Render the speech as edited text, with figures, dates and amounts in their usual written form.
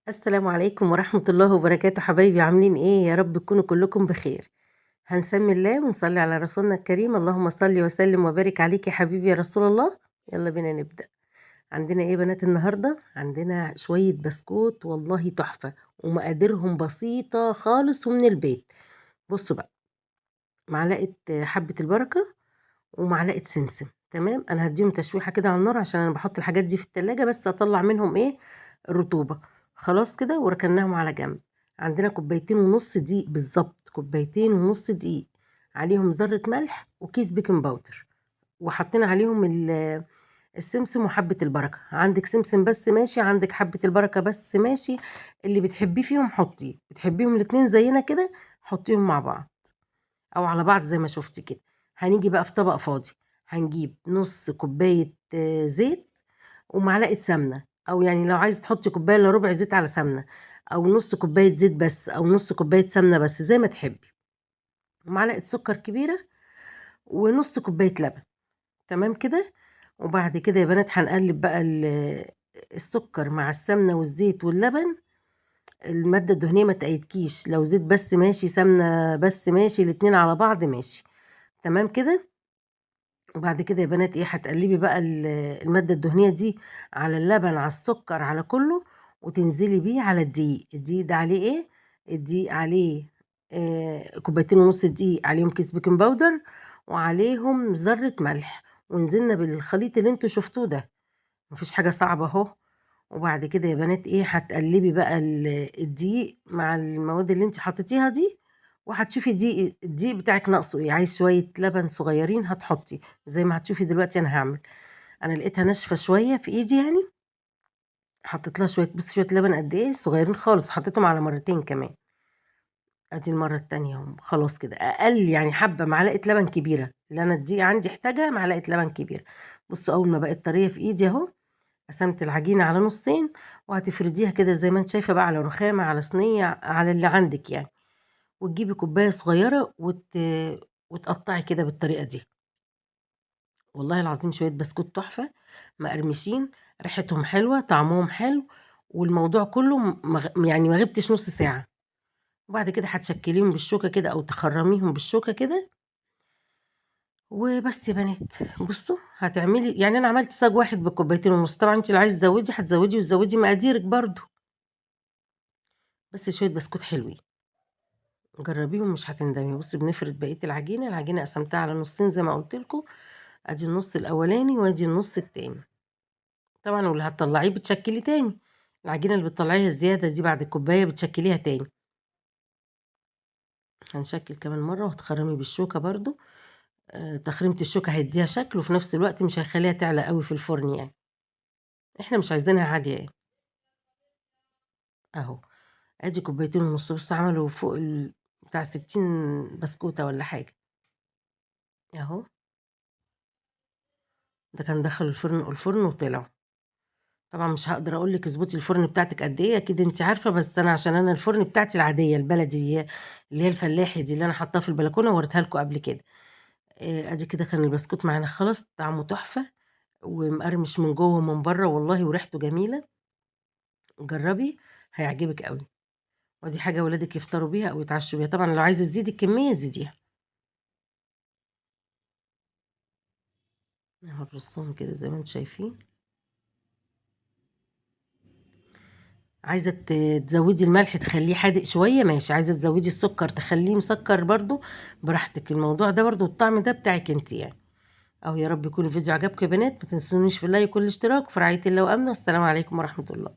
السلام عليكم ورحمة الله وبركاته حبايبي عاملين ايه يا رب تكونوا كلكم بخير. هنسمي الله ونصلي على رسولنا الكريم، اللهم صل وسلم وبارك عليك يا حبيبي يا رسول الله. يلا بينا نبدأ. عندنا ايه يا بنات؟ النهاردة عندنا شوية بسكوت والله تحفة، ومقاديرهم بسيطة خالص ومن البيت. بصوا بقى، معلقة حبة البركة ومعلقة سمسم. تمام، انا هديهم تشويحة كده على النار عشان انا بحط الحاجات دي في التلاجة بس اطلع منهم ايه؟ الرطوبة. خلاص كده وركناهم على جنب. عندنا كوبايتين ونص دقيق، بالظبط كوبايتين ونص دقيق، عليهم ذرة ملح وكيس بيكنج باودر، وحطينا عليهم السمسم وحبة البركة. عندك سمسم بس ماشي، عندك حبة البركة بس ماشي، اللي بتحبيه فيهم حطيه، بتحبيهم الاتنين زينا كده حطيهم مع بعض او على بعض زي ما شفتي كده. هنيجي بقى في طبق فاضي، هنجيب نص كوباية زيت ومعلقة سمنة، او يعني لو عايز تحطي كوباية الا ربع زيت على سمنة، او نص كوباية زيت بس، او نص كوباية سمنة بس زي ما تحبي، ومعلقة سكر كبيرة، ونص كوباية لبن. تمام كده. وبعد كده يا بنات هنقلب بقى السكر مع السمنة والزيت واللبن. المادة الدهنية ما تقيدكيش، لو زيت بس ماشي، سمنة بس ماشي، الاتنين على بعض ماشي. تمام كده. وبعد كده يا بنات ايه، هتقلبي بقى المادة الدهنية دي على اللبن على السكر على كله، وتنزلي بيه على الدقيق. الدقيق ده عليه ايه؟ الدقيق عليه كوبايتين ونص دقيق، عليهم كيس بيكنج باودر، وعليهم ذرة ملح، ونزلنا بالخليط اللي انتوا شفتوه ده. مفيش حاجة صعبة اهو. وبعد كده يا بنات ايه، هتقلبي بقى الدقيق مع المواد اللي انت حطيتيها دي، وهتشوفي الدقيق بتاعك ناقصه ايه، عايز شوية لبن صغيرين هتحطي زي ما هتشوفي دلوقتي انا هعمل. انا لقيتها ناشفة شوية في ايدي يعني، حطيت لها شوية، بصي شوية لبن قد ايه صغيرين خالص، حطيتهم على مرتين كمان. ادي المرة التانية هم خلاص كده، اقل يعني حبة معلقة لبن كبيرة، اللي انا الدقيق عندي احتاجها معلقة لبن كبيرة. بصوا اول ما بقت طرية في ايدي اهو، قسمت العجينة على نصين، وهتفرديها كده زي ما انت شايفة بقى على رخامة، على صينية، على اللي عندك يعني. وتجيبي كوباية صغيرة وتقطعي كده بالطريقة دي. والله العظيم شوية بسكوت تحفة، مقرمشين، ريحتهم حلوة، طعمهم حلو، والموضوع كله يعني ما غبتش نص ساعة. وبعد كده هتشكليهم بالشوكة كده او تخرميهم بالشوكة كده، وبس يا بنات. بصوا هتعملي يعني انا عملت صاج واحد بكوبايتين ونص، طبعا انت اللي عايز تزودي هتزودي، وتزودي مقاديرك برضو. بس شوية بسكوت حلوين، جربيهم مش هتندمي. بصي بنفرد بقية العجينة، العجينة قسمتها على نصين زي ما قلت لكم، ادي النص الاولاني وادي النص التاني. طبعا واللي هتطلعيه بتشكلي تاني، العجينة اللي بتطلعيها الزيادة دي بعد الكوباية بتشكليها تاني. هنشكل كمان مرة، وهتخرمي بالشوكة برضو. تخريمة الشوكة هيديها شكل، وفي نفس الوقت مش هيخليها تعلى قوي في الفرن يعني، احنا مش عايزينها عالية يعني. اهو، ادي كوبايتين ونص، بس عملوا فوق بتاع 60 بسكوتة ولا حاجة اهو. ده كان دخل الفرن وطلعوا. طبعا مش هقدر اقول لك اظبطي الفرن بتاعتك قد ايه، اكيد انت عارفه، بس انا عشان انا الفرن بتاعتي العاديه البلدي، اللي هي الفلاحي دي اللي انا حطاها في البلكونه ووريتها لكم قبل كده. ادي كده كان البسكوت معانا خلاص، طعمه تحفه ومقرمش من جوه ومن بره والله، وريحته جميله. جربي، هيعجبك قوي. ودي حاجه ولادك يفطروا بيها او يتعشوا بيها، طبعا لو عايزه تزيدي الكميه زيديها. هرصهم كده زي ما انتم شايفين. عايزة تزودي الملح تخليه حادق شوية ماشي، عايزة تزودي السكر تخليه مسكر برضو براحتك، الموضوع ده برضو الطعم ده بتاعك انت يعني. او يا رب يكون الفيديو عجبكم يا بنات، ما تنسونيش في اللايك والاشتراك، في رعاية الله وامنه، والسلام عليكم ورحمة الله.